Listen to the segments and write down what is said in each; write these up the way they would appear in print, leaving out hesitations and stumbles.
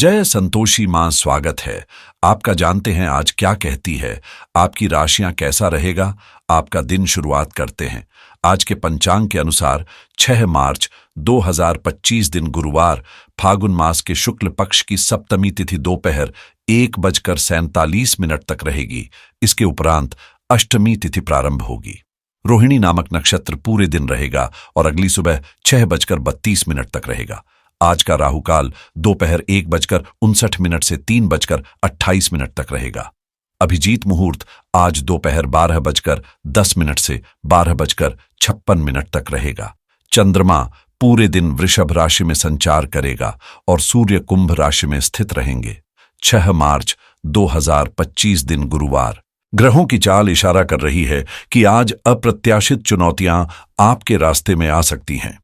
जय संतोषी मां, स्वागत है आपका। जानते हैं आज क्या कहती है आपकी राशियां, कैसा रहेगा आपका दिन। शुरुआत करते हैं आज के पंचांग के अनुसार 6 मार्च 2025 दिन गुरुवार, फागुन मास के शुक्ल पक्ष की सप्तमी तिथि दोपहर 1:47 तक रहेगी। इसके उपरांत अष्टमी तिथि प्रारंभ होगी। रोहिणी नामक नक्षत्र पूरे दिन रहेगा और अगली सुबह 6:32 तक रहेगा। आज का राहुकाल दोपहर 1:59 से 3:28 तक रहेगा। अभिजीत मुहूर्त आज दोपहर 12:10 से 12:56 तक रहेगा। चंद्रमा पूरे दिन वृषभ राशि में संचार करेगा और सूर्य कुंभ राशि में स्थित रहेंगे। 6 मार्च 2025 दिन गुरुवार। ग्रहों की चाल इशारा कर रही है कि आज अप्रत्याशित चुनौतियां आपके रास्ते में आ सकती हैं।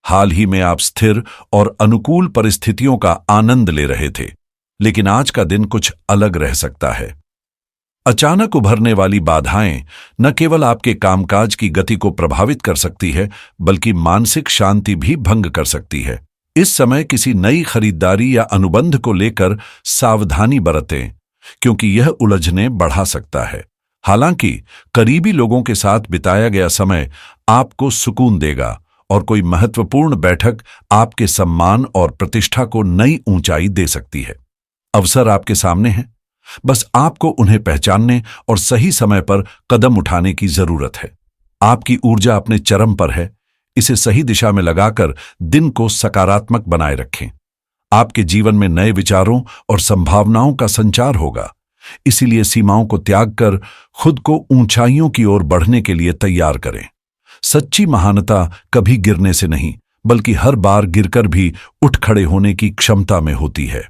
हाल ही में आप स्थिर और अनुकूल परिस्थितियों का आनंद ले रहे थे, लेकिन आज का दिन कुछ अलग रह सकता है। अचानक उभरने वाली बाधाएं न केवल आपके कामकाज की गति को प्रभावित कर सकती है, बल्कि मानसिक शांति भी भंग कर सकती है। इस समय किसी नई खरीदारी या अनुबंध को लेकर सावधानी बरतें, क्योंकि यह उलझने बढ़ा सकता है। हालांकि करीबी लोगों के साथ बिताया गया समय आपको सुकून देगा और कोई महत्वपूर्ण बैठक आपके सम्मान और प्रतिष्ठा को नई ऊंचाई दे सकती है। अवसर आपके सामने हैं, बस आपको उन्हें पहचानने और सही समय पर कदम उठाने की जरूरत है। आपकी ऊर्जा अपने चरम पर है, इसे सही दिशा में लगाकर दिन को सकारात्मक बनाए रखें। आपके जीवन में नए विचारों और संभावनाओं का संचार होगा, इसीलिए सीमाओं को त्याग कर खुद को ऊंचाइयों की ओर बढ़ने के लिए तैयार करें। सच्ची महानता कभी गिरने से नहीं, बल्कि हर बार गिरकर भी उठ खड़े होने की क्षमता में होती है।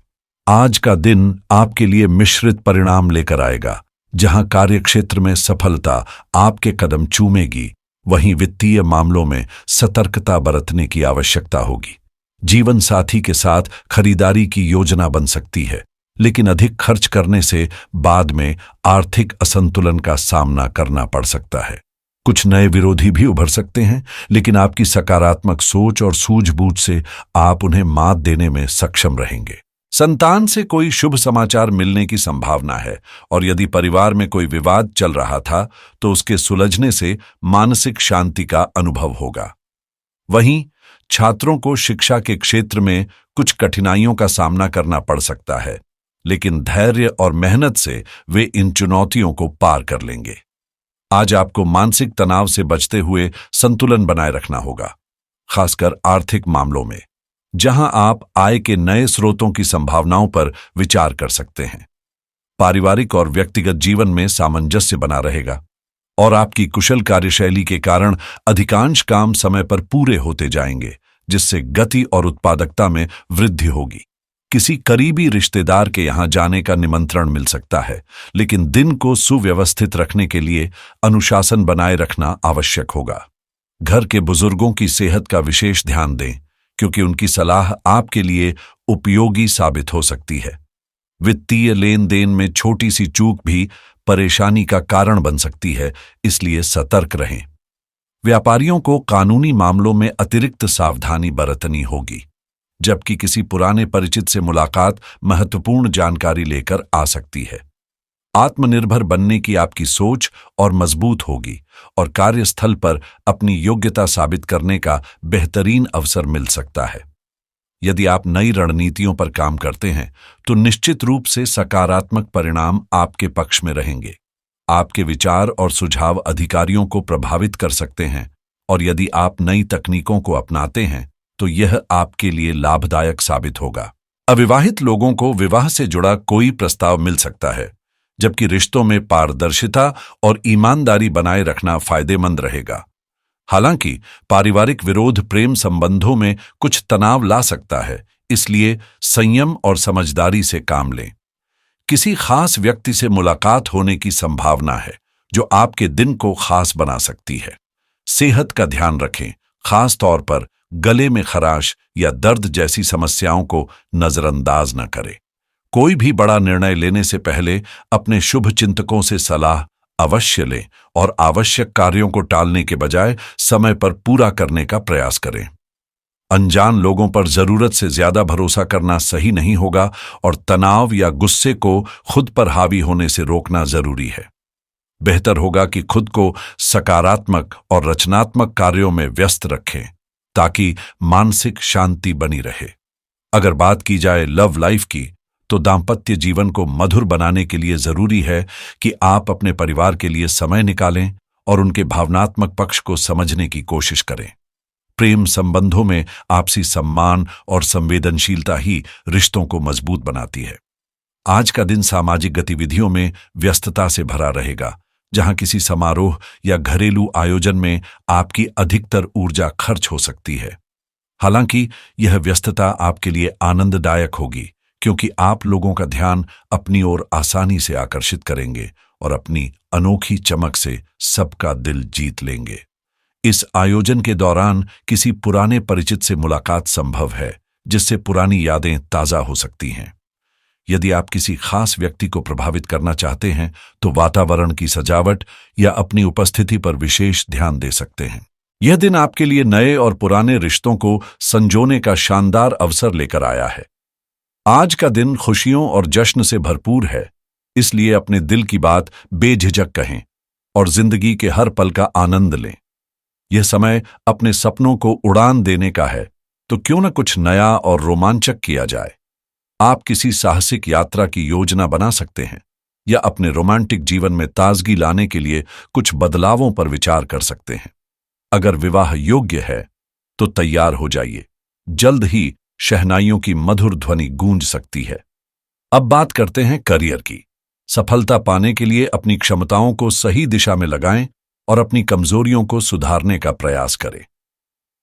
आज का दिन आपके लिए मिश्रित परिणाम लेकर आएगा। जहां कार्यक्षेत्र में सफलता आपके कदम चूमेगी, वहीं वित्तीय मामलों में सतर्कता बरतने की आवश्यकता होगी। जीवन साथी के साथ खरीदारी की योजना बन सकती है, लेकिन अधिक खर्च करने से बाद में आर्थिक असंतुलन का सामना करना पड़ सकता है। कुछ नए विरोधी भी उभर सकते हैं, लेकिन आपकी सकारात्मक सोच और सूझबूझ से आप उन्हें मात देने में सक्षम रहेंगे। संतान से कोई शुभ समाचार मिलने की संभावना है, और यदि परिवार में कोई विवाद चल रहा था तो उसके सुलझने से मानसिक शांति का अनुभव होगा। वहीं छात्रों को शिक्षा के क्षेत्र में कुछ कठिनाइयों का सामना करना पड़ सकता है, लेकिन धैर्य और मेहनत से वे इन चुनौतियों को पार कर लेंगे। आज आपको मानसिक तनाव से बचते हुए संतुलन बनाए रखना होगा, खासकर आर्थिक मामलों में, जहां आप आय के नए स्रोतों की संभावनाओं पर विचार कर सकते हैं। पारिवारिक और व्यक्तिगत जीवन में सामंजस्य बना रहेगा और आपकी कुशल कार्यशैली के कारण अधिकांश काम समय पर पूरे होते जाएंगे, जिससे गति और उत्पादकता में वृद्धि होगी। किसी करीबी रिश्तेदार के यहां जाने का निमंत्रण मिल सकता है, लेकिन दिन को सुव्यवस्थित रखने के लिए अनुशासन बनाए रखना आवश्यक होगा। घर के बुजुर्गों की सेहत का विशेष ध्यान दें, क्योंकि उनकी सलाह आपके लिए उपयोगी साबित हो सकती है। वित्तीय लेन देन में छोटी सी चूक भी परेशानी का कारण बन सकती है, इसलिए सतर्क रहें। व्यापारियों को कानूनी मामलों में अतिरिक्त सावधानी बरतनी होगी, जबकि किसी पुराने परिचित से मुलाकात महत्वपूर्ण जानकारी लेकर आ सकती है। आत्मनिर्भर बनने की आपकी सोच और मजबूत होगी और कार्यस्थल पर अपनी योग्यता साबित करने का बेहतरीन अवसर मिल सकता है। यदि आप नई रणनीतियों पर काम करते हैं तो निश्चित रूप से सकारात्मक परिणाम आपके पक्ष में रहेंगे। आपके विचार और सुझाव अधिकारियों को प्रभावित कर सकते हैं, और यदि आप नई तकनीकों को अपनाते हैं तो यह आपके लिए लाभदायक साबित होगा। अविवाहित लोगों को विवाह से जुड़ा कोई प्रस्ताव मिल सकता है, जबकि रिश्तों में पारदर्शिता और ईमानदारी बनाए रखना फायदेमंद रहेगा। हालांकि पारिवारिक विरोध प्रेम संबंधों में कुछ तनाव ला सकता है, इसलिए संयम और समझदारी से काम लें। किसी खास व्यक्ति से मुलाकात होने की संभावना है, जो आपके दिन को खास बना सकती है। सेहत का ध्यान रखें, खास तौर पर गले में खराश या दर्द जैसी समस्याओं को नजरअंदाज न करें। कोई भी बड़ा निर्णय लेने से पहले अपने शुभ चिंतकों से सलाह अवश्य लें और आवश्यक कार्यों को टालने के बजाय समय पर पूरा करने का प्रयास करें। अनजान लोगों पर जरूरत से ज्यादा भरोसा करना सही नहीं होगा और तनाव या गुस्से को खुद पर हावी होने से रोकना जरूरी है। बेहतर होगा कि खुद को सकारात्मक और रचनात्मक कार्यों में व्यस्त रखें ताकि मानसिक शांति बनी रहे। अगर बात की जाए लव लाइफ की, तो दाम्पत्य जीवन को मधुर बनाने के लिए जरूरी है कि आप अपने परिवार के लिए समय निकालें और उनके भावनात्मक पक्ष को समझने की कोशिश करें। प्रेम संबंधों में आपसी सम्मान और संवेदनशीलता ही रिश्तों को मजबूत बनाती है। आज का दिन सामाजिक गतिविधियों में व्यस्तता से भरा रहेगा, जहां किसी समारोह या घरेलू आयोजन में आपकी अधिकतर ऊर्जा खर्च हो सकती है। हालांकि यह व्यस्तता आपके लिए आनंददायक होगी, क्योंकि आप लोगों का ध्यान अपनी ओर आसानी से आकर्षित करेंगे और अपनी अनोखी चमक से सबका दिल जीत लेंगे। इस आयोजन के दौरान किसी पुराने परिचित से मुलाकात संभव है, जिससे पुरानी यादें ताजा हो सकती हैं। यदि आप किसी खास व्यक्ति को प्रभावित करना चाहते हैं, तो वातावरण की सजावट या अपनी उपस्थिति पर विशेष ध्यान दे सकते हैं। यह दिन आपके लिए नए और पुराने रिश्तों को संजोने का शानदार अवसर लेकर आया है। आज का दिन खुशियों और जश्न से भरपूर है, इसलिए अपने दिल की बात बेझिझक कहें और जिंदगी के हर पल का आनंद लें। यह समय अपने सपनों को उड़ान देने का है, तो क्यों न कुछ नया और रोमांचक किया जाए। आप किसी साहसिक यात्रा की योजना बना सकते हैं या अपने रोमांटिक जीवन में ताजगी लाने के लिए कुछ बदलावों पर विचार कर सकते हैं। अगर विवाह योग्य है तो तैयार हो जाइए, जल्द ही शहनाइयों की मधुर ध्वनि गूंज सकती है। अब बात करते हैं करियर की। सफलता पाने के लिए अपनी क्षमताओं को सही दिशा में लगाएं और अपनी कमजोरियों को सुधारने का प्रयास करें।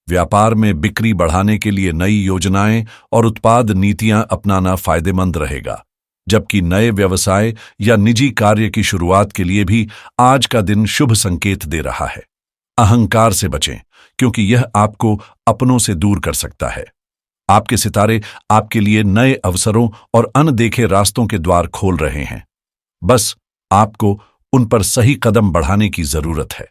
व्यापार में बिक्री बढ़ाने के लिए नई योजनाएं और उत्पाद नीतियां अपनाना फायदेमंद रहेगा, जबकि नए व्यवसाय या निजी कार्य की शुरुआत के लिए भी आज का दिन शुभ संकेत दे रहा है। अहंकार से बचें, क्योंकि यह आपको अपनों से दूर कर सकता है। आपके सितारे आपके लिए नए अवसरों और अनदेखे रास्तों के द्वार खोल रहे हैं। बस आपको उन पर सही कदम बढ़ाने की जरूरत है।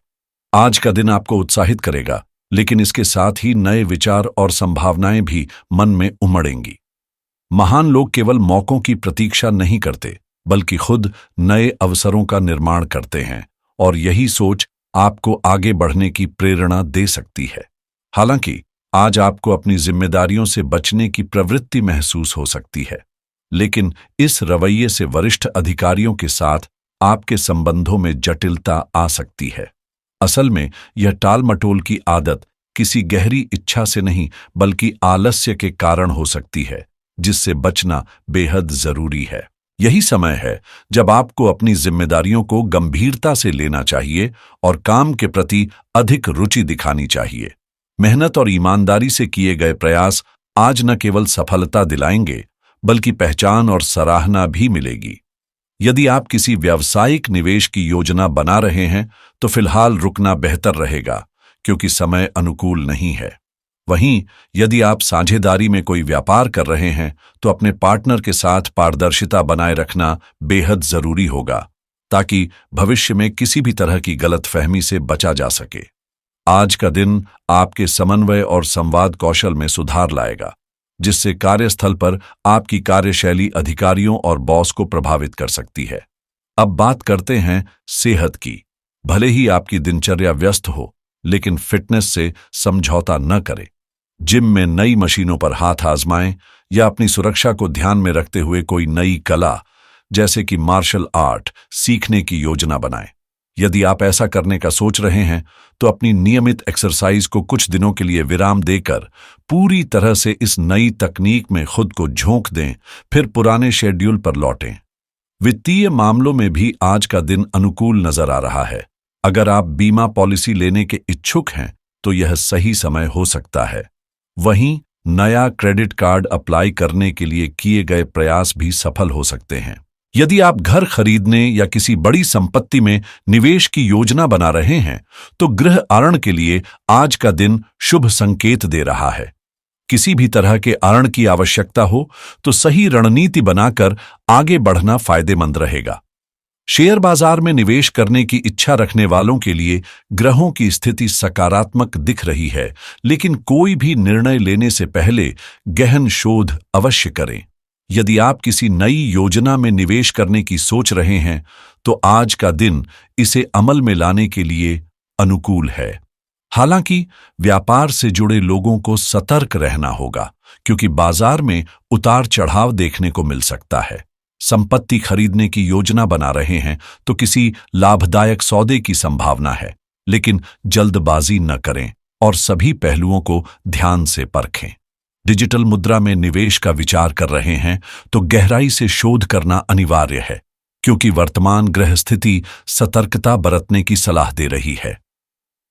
आज का दिन आपको उत्साहित करेगा, लेकिन इसके साथ ही नए विचार और संभावनाएं भी मन में उमड़ेंगी। महान लोग केवल मौकों की प्रतीक्षा नहीं करते, बल्कि खुद नए अवसरों का निर्माण करते हैं, और यही सोच आपको आगे बढ़ने की प्रेरणा दे सकती है। हालांकि आज आपको अपनी जिम्मेदारियों से बचने की प्रवृत्ति महसूस हो सकती है, लेकिन इस रवैये से वरिष्ठ अधिकारियों के साथ आपके संबंधों में जटिलता आ सकती है। असल में यह टालमटोल की आदत किसी गहरी इच्छा से नहीं, बल्कि आलस्य के कारण हो सकती है, जिससे बचना बेहद जरूरी है। यही समय है जब आपको अपनी जिम्मेदारियों को गंभीरता से लेना चाहिए और काम के प्रति अधिक रुचि दिखानी चाहिए। मेहनत और ईमानदारी से किए गए प्रयास आज न केवल सफलता दिलाएंगे, बल्कि पहचान और सराहना भी मिलेगी। यदि आप किसी व्यावसायिक निवेश की योजना बना रहे हैं, तो फिलहाल रुकना बेहतर रहेगा, क्योंकि समय अनुकूल नहीं है। वहीं यदि आप साझेदारी में कोई व्यापार कर रहे हैं, तो अपने पार्टनर के साथ पारदर्शिता बनाए रखना बेहद जरूरी होगा, ताकि भविष्य में किसी भी तरह की गलतफहमी से बचा जा सके। आज का दिन आपके समन्वय और संवाद कौशल में सुधार लाएगा, जिससे कार्यस्थल पर आपकी कार्यशैली अधिकारियों और बॉस को प्रभावित कर सकती है। अब बात करते हैं सेहत की। भले ही आपकी दिनचर्या व्यस्त हो, लेकिन फिटनेस से समझौता न करें। जिम में नई मशीनों पर हाथ आजमाएं या अपनी सुरक्षा को ध्यान में रखते हुए कोई नई कला, जैसे कि मार्शल आर्ट, सीखने की योजना बनाएं। यदि आप ऐसा करने का सोच रहे हैं, तो अपनी नियमित एक्सरसाइज को कुछ दिनों के लिए विराम देकर पूरी तरह से इस नई तकनीक में खुद को झोंक दें, फिर पुराने शेड्यूल पर लौटें। वित्तीय मामलों में भी आज का दिन अनुकूल नजर आ रहा है। अगर आप बीमा पॉलिसी लेने के इच्छुक हैं, तो यह सही समय हो सकता है। वहीं नया क्रेडिट कार्ड अप्लाई करने के लिए किए गए प्रयास भी सफल हो सकते हैं। यदि आप घर खरीदने या किसी बड़ी संपत्ति में निवेश की योजना बना रहे हैं, तो गृह आरण के लिए आज का दिन शुभ संकेत दे रहा है। किसी भी तरह के आरण की आवश्यकता हो, तो सही रणनीति बनाकर आगे बढ़ना फायदेमंद रहेगा। शेयर बाजार में निवेश करने की इच्छा रखने वालों के लिए ग्रहों की स्थिति सकारात्मक दिख रही है, लेकिन कोई भी निर्णय लेने से पहले गहन शोध अवश्य करें। यदि आप किसी नई योजना में निवेश करने की सोच रहे हैं, तो आज का दिन इसे अमल में लाने के लिए अनुकूल है। हालांकि व्यापार से जुड़े लोगों को सतर्क रहना होगा, क्योंकि बाजार में उतार चढ़ाव देखने को मिल सकता है। संपत्ति खरीदने की योजना बना रहे हैं तो किसी लाभदायक सौदे की संभावना है, लेकिन जल्दबाजी न करें और सभी पहलुओं को ध्यान से परखें। डिजिटल मुद्रा में निवेश का विचार कर रहे हैं तो गहराई से शोध करना अनिवार्य है, क्योंकि वर्तमान ग्रह स्थिति सतर्कता बरतने की सलाह दे रही है।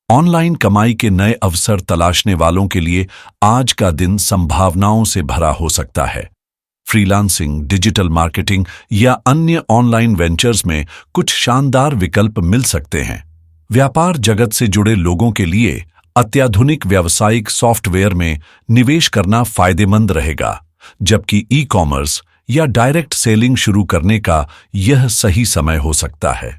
ऑनलाइन कमाई के नए अवसर तलाशने वालों के लिए आज का दिन संभावनाओं से भरा हो सकता है। फ्रीलांसिंग, डिजिटल मार्केटिंग या अन्य ऑनलाइन वेंचर्स में कुछ शानदार विकल्प मिल सकते हैं। व्यापार जगत से जुड़े लोगों के लिए अत्याधुनिक व्यावसायिक सॉफ्टवेयर में निवेश करना फायदेमंद रहेगा, जबकि ई-कॉमर्स या डायरेक्ट सेलिंग शुरू करने का यह सही समय हो सकता है।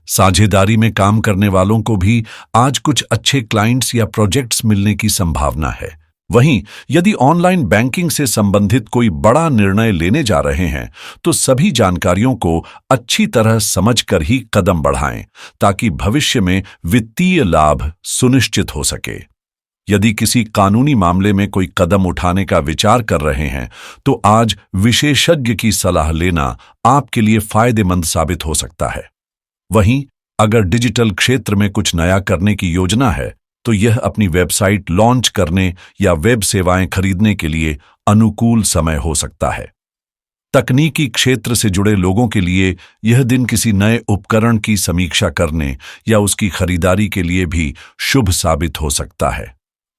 साझेदारी में काम करने वालों को भी आज कुछ अच्छे क्लाइंट्स या प्रोजेक्ट्स मिलने की संभावना है। वहीं यदि ऑनलाइन बैंकिंग से संबंधित कोई बड़ा निर्णय लेने जा रहे हैं, तो सभी जानकारियों को अच्छी तरह समझकर ही कदम बढ़ाएं, ताकि भविष्य में वित्तीय लाभ सुनिश्चित हो सके। यदि किसी कानूनी मामले में कोई कदम उठाने का विचार कर रहे हैं, तो आज विशेषज्ञ की सलाह लेना आपके लिए फायदेमंद साबित हो सकता है। वहीं अगर डिजिटल क्षेत्र में कुछ नया करने की योजना है, तो यह अपनी वेबसाइट लॉन्च करने या वेब सेवाएं खरीदने के लिए अनुकूल समय हो सकता है। तकनीकी क्षेत्र से जुड़े लोगों के लिए यह दिन किसी नए उपकरण की समीक्षा करने या उसकी खरीदारी के लिए भी शुभ साबित हो सकता है।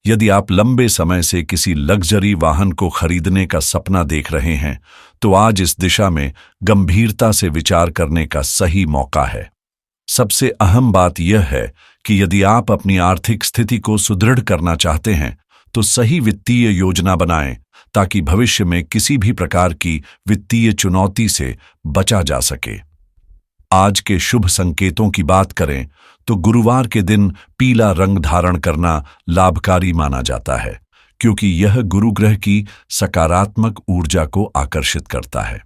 यदि आप लंबे समय से किसी लग्जरी वाहन को खरीदने का सपना देख रहे हैं, तो आज इस दिशा में गंभीरता से विचार करने का सही मौका है। सबसे अहम बात यह है कि यदि आप अपनी आर्थिक स्थिति को सुदृढ़ करना चाहते हैं, तो सही वित्तीय योजना बनाएं, ताकि भविष्य में किसी भी प्रकार की वित्तीय चुनौती से बचा जा सके। आज के शुभ संकेतों की बात करें तो गुरुवार के दिन पीला रंग धारण करना लाभकारी माना जाता है, क्योंकि यह गुरु ग्रह की सकारात्मक ऊर्जा को आकर्षित करता है।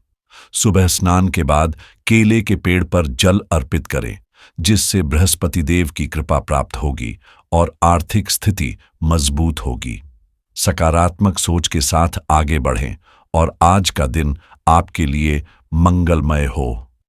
सुबह स्नान के बाद केले के पेड़ पर जल अर्पित करें, जिससे बृहस्पति देव की कृपा प्राप्त होगी और आर्थिक स्थिति मजबूत होगी। सकारात्मक सोच के साथ आगे बढ़ें और आज का दिन आपके लिए मंगलमय हो।